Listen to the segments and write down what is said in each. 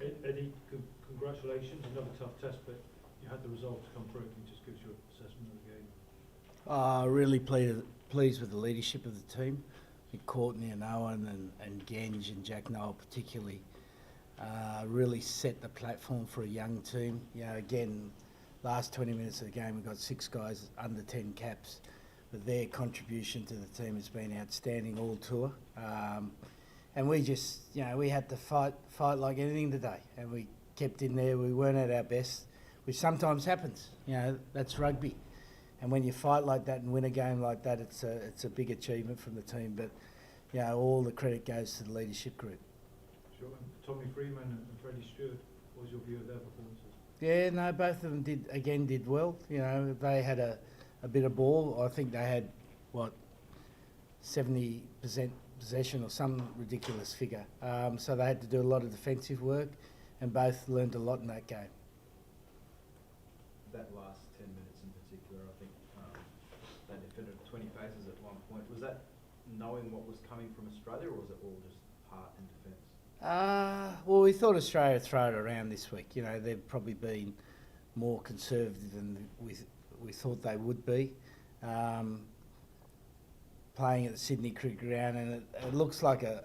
Eddie, congratulations. Another tough test, but you had the results come through. Can you just give us your assessment of the game? Really pleased with the leadership of the team. I think Courtney and Owen and Genge and Jack Noel particularly really set the platform for a young team. You know, again, last 20 minutes of the game we got 6 guys under 10 caps, but their contribution to the team has been outstanding all tour. And we just, you know, we had to fight like anything today, and we kept in there. We weren't at our best, which sometimes happens. You know, that's rugby. And when you fight like that and win a game like that, it's a big achievement from the team. But, you know, all the credit goes to the leadership group. Sure. And Tommy Freeman and Freddie Stewart, what was your view of their performances? Yeah, no, both of them did well. You know, they had a bit of ball. I think they had, 70% possession or some ridiculous figure. So they had to do a lot of defensive work, and both learned a lot in that game. That last 10 minutes in particular, I think they defended 20 paces at one point. Was that knowing what was coming from Australia, or was it all just heart and defence? Well, we thought Australia would throw it around this week. You know, they've probably been more conservative than we thought they would be. Playing at the Sydney Cricket Ground, and it looks like a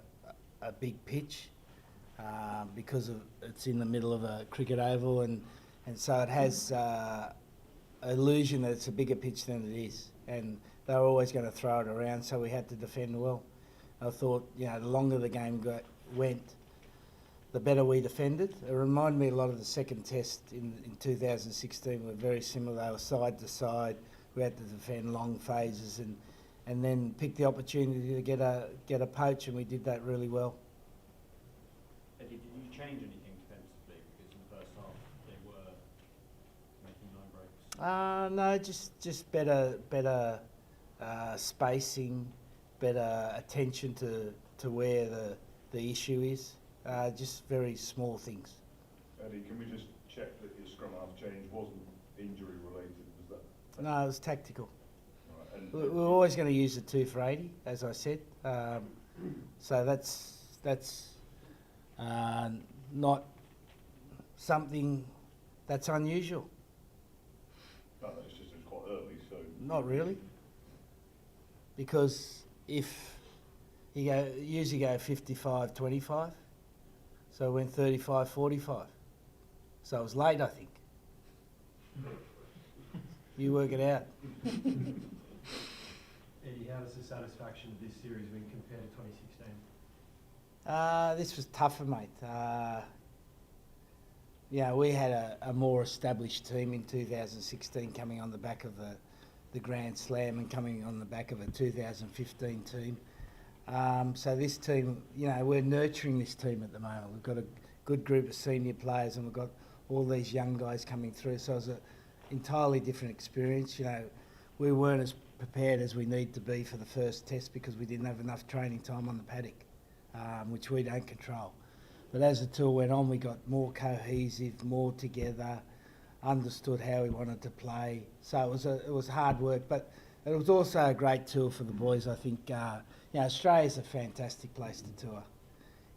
big pitch because it's in the middle of a cricket oval, and so it has illusion that it's a bigger pitch than it is, and they were always going to throw it around, so we had to defend well. I thought, you know, the longer the game went, the better we defended. It reminded me a lot of the second test in 2016. We were very similar. They were side to side. We had to defend long phases and then pick the opportunity to get a poach, and we did that really well. Eddie, did you change anything defensively? Because in the first half they were making 9 breaks. No, just better spacing, better attention to where the issue is. Just very small things. Eddie, can we just check that your scrum half change wasn't injury related? Was that? No, it was tactical. Right, We're always going to use the 2 for 80, as I said. So that's not something that's unusual. No, it's just it's quite early, so. Not really, because if you usually go 55-25, so it went 35-45. So it was late, I think. You work it out. Eddie, how does the satisfaction of this series when compared to 2016? This was tougher, mate. Yeah, we had a more established team in 2016 coming on the back of the Grand Slam and coming on the back of a 2015 team. So this team, you know, we're nurturing this team at the moment. We've got a good group of senior players and we've got all these young guys coming through. So it was an entirely different experience. You know, we weren't as prepared as we need to be for the first test because we didn't have enough training time on the paddock, which we don't control. But as the tour went on, we got more cohesive, more together, understood how we wanted to play. So it was hard work, but it was also a great tour for the boys. I think you know, Australia's a fantastic place to tour.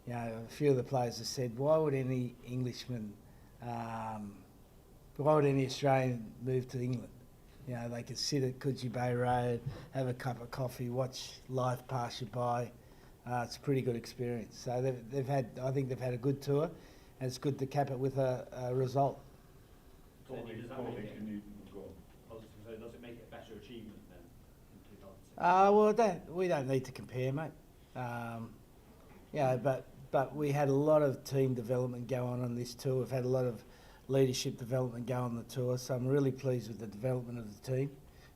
You know, a few of the players have said, why would any Englishman, why would any Australian move to England? You know, they could sit at Coogee Bay Road, have a cup of coffee, watch life pass you by. It's a pretty good experience. So I think they've had a good tour, and it's good to cap it with a result. Courtney, Does that can make it- you go on? I was going to say, does it make it a better achievement than in 2016? Well, we don't need to compare, mate. Yeah, but we had a lot of team development go on this tour. We've had a lot of leadership development go on the tour, so I'm really pleased with the development of the team.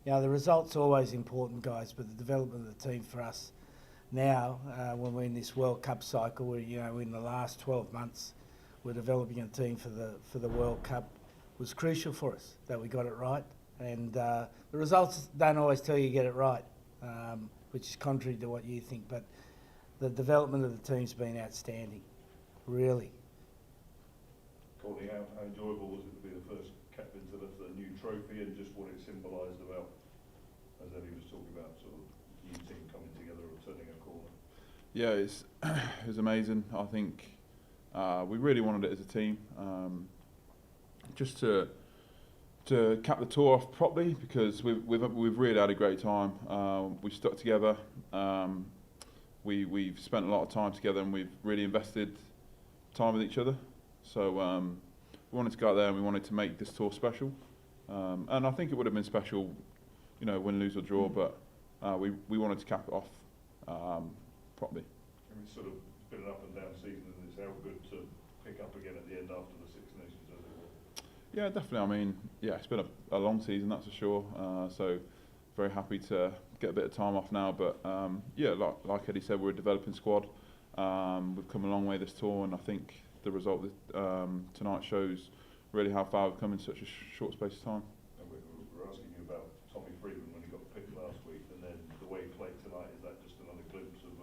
You know, the result's always important, guys, but the development of the team for us now, when we're in this World Cup cycle, where, you know, in the last 12 months, we're developing a team for the World Cup, was crucial for us that we got it right. And the results don't always tell you get it right, which is contrary to what you think. But the development of the team's been outstanding, really. Courtney, how enjoyable was it to be the first captain to lift a new trophy and just what it symbolised about, as Eddie was talking about, sort of new team coming together or turning a corner? Yeah, it was amazing. I think We really wanted it as a team, just to cap the tour off properly, because we've really had a great time. We've stuck together. We've spent a lot of time together, and we've really invested time with each other. So we wanted to go out there and we wanted to make this tour special. And I think it would have been special, you know, win, lose or draw, but we wanted to cap it off properly. And it's sort of been an up and down season, and it's how good to pick up again at the end after the Six Nations, as it were. Yeah, definitely. I mean, yeah, it's been a long season, that's for sure. So very happy to get a bit of time off now. But yeah, like Eddie said, we're a developing squad. We've come a long way this tour, and I think the result tonight shows really how far we've come in such a short space of time. And we're asking you about Tommy Freeman when he got picked last week, and then the way he played tonight. Is that just another glimpse of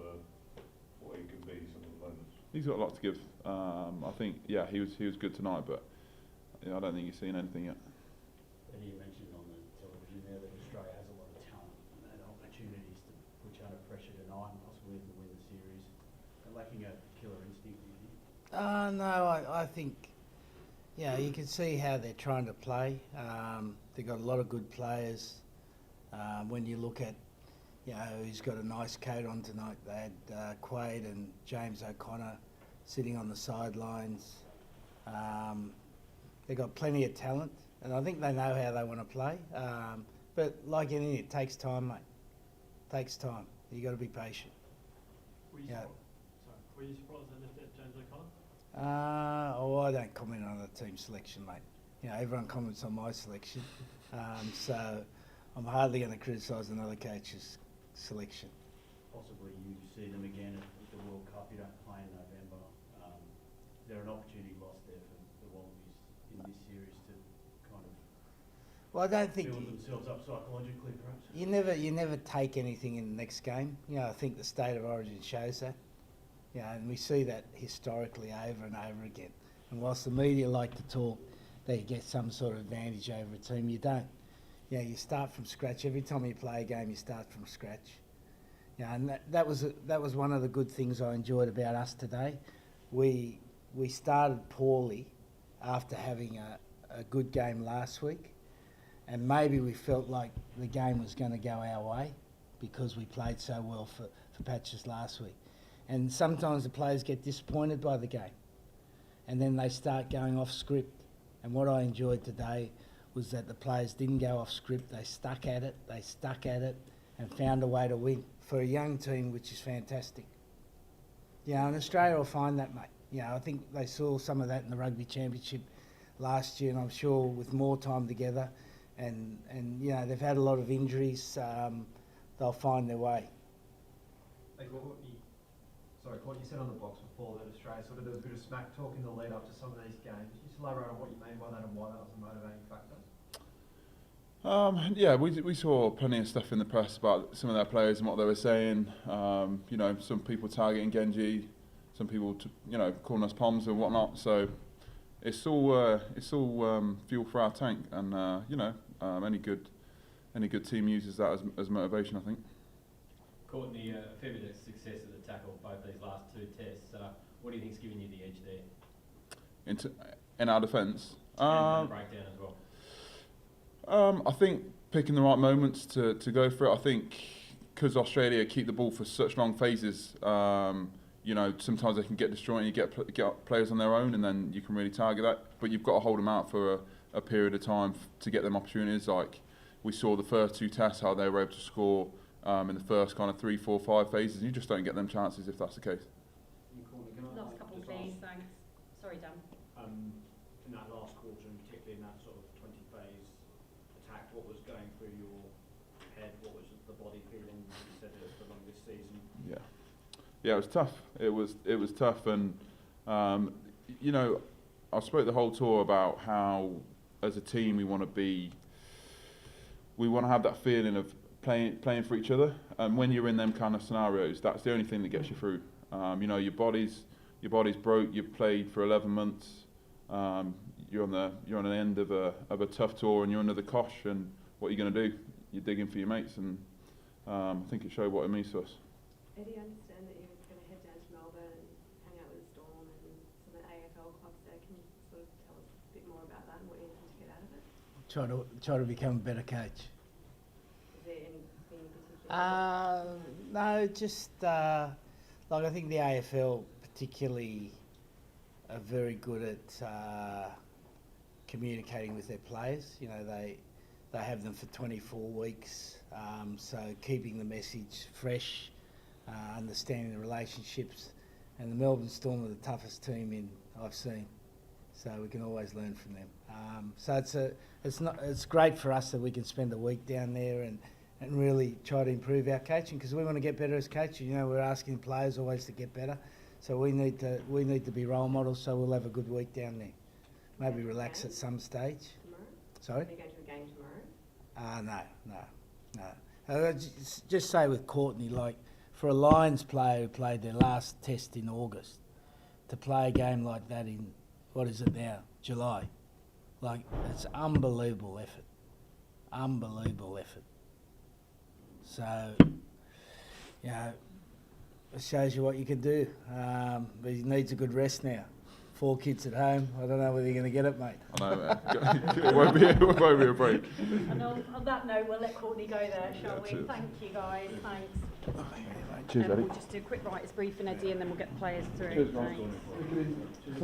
what he can be some of the moments? He's got a lot to give. I think, yeah, he was good tonight, but yeah, I don't think he's seen anything yet. Eddie, you mentioned on the television there that Australia has a lot of talent and opportunities to put you under pressure tonight and possibly even win the series. They're lacking a killer instinct, do you think? No, I think, yeah, you can see how they're trying to play. They've got a lot of good players. When you look at, you know, who's got a nice coat on tonight, they had Quaid and James O'Connor sitting on the sidelines. They've got plenty of talent, and I think they know how they want to play. But like anything, it takes time, mate. It takes time. You've got to be patient. Were you, Yeah. were you surprised they left out James O'Connor? I don't comment on the team selection, mate. You know, everyone comments on my selection. So I'm hardly going to criticise another coach's selection. Possibly you see them again at the World Cup. You don't play in November. Is there an opportunity lost there for the Wallabies in this series to kind of Well, I don't think build themselves up psychologically, perhaps? you never take anything in the next game. You know, I think the state of origin shows that. You know, and we see that historically over and over again. And whilst the media like to talk that you get some sort of advantage over a team, you don't. You know, you start from scratch. Every time you play a game, you start from scratch. You know, and that was one of the good things I enjoyed about us today. We started poorly after having a good game last week, and maybe we felt like the game was going to go our way because we played so well for patches last week. And sometimes the players get disappointed by the game, and then they start going off script. And what I enjoyed today was that the players didn't go off script. They stuck at it, and found a way to win for a young team, which is fantastic. You know, and Australia will find that, mate. You know, I think they saw some of that in the Rugby Championship last year, and I'm sure with more time together, and you know, they've had a lot of injuries, they'll find their way. Like what you said on the box before, that Australia sort of, there was a bit of smack talk in the lead up to some of these games. Just elaborate on what you mean by that and why that was a motivating factor. Yeah, we saw plenty of stuff in the press about some of their players and what they were saying. You know, some people targeting Genji, some people, you know, calling us Poms and whatnot. So it's all fuel for our tank, and you know, any good team uses that as motivation, I think. Courtney, a fair bit of success at the tackle both these last two tests. What do you think's giving you the edge there? In our defence? And the breakdown as well. I think picking the right moments to go for it. I think because Australia keep the ball for such long phases, you know, sometimes they can get destroyed and you get players on their own, and then you can really target that. But you've got to hold them out for a period of time to get them opportunities. Like we saw the first two tests, how they were able to score in the first kind of 3, 4, 5 phases, and you just don't get them chances if that's the case. Last couple of days, thanks. Sorry, Dan. In that last quarter, and particularly in that sort of 20 phase attack, what was going through your head? What was the body feeling? You said it was the longest season. Yeah, it was tough. It was tough, and you know, I spoke the whole tour about how, as a team, we want to have that feeling of playing for each other, and when you're in them kind of scenarios, that's the only thing that gets you through. You know, your body's broke. You've played for 11 months. You're on the end of a tough tour, and you're under the cosh. And what are you going to do? You're digging for your mates, and I think it showed what it means to us. Eddie, I understand that you're going to head down to Melbourne and hang out with Storm and some of sort of tell us a bit more about that and what you're looking to get out of it? Try to become a better coach. Is there anything in particular? No, just like I think the AFL particularly are very good at communicating with their players. You know, they have them for 24 weeks, so keeping the message fresh, understanding the relationships. And the Melbourne Storm are the toughest team I've seen, so we can always learn from them. So it's great for us that we can spend a week down there and really try to improve our coaching, because we want to get better as coaches. You know, we're asking players always to get better, so we need to be role models. So we'll have a good week down there. Maybe relax at some stage. Tomorrow? Sorry? Are you going to a game tomorrow? No. Just say with Courtney, like for a Lions player who played their last test in August, to play a game like that in, what is it now, July, like it's unbelievable effort. Unbelievable effort. So, you know, it shows you what you can do. But he needs a good rest now. 4 kids at home. I don't know whether you're going to get it, mate. I know, man. It won't be a break. And on that note, we'll let Courtney go there, shall we? Cheers. Thank you, guys. Thanks. Cheers, Eddie. We'll just do a quick writers briefing, Eddie, and then we'll get the players through. Cheers, guys. Thanks.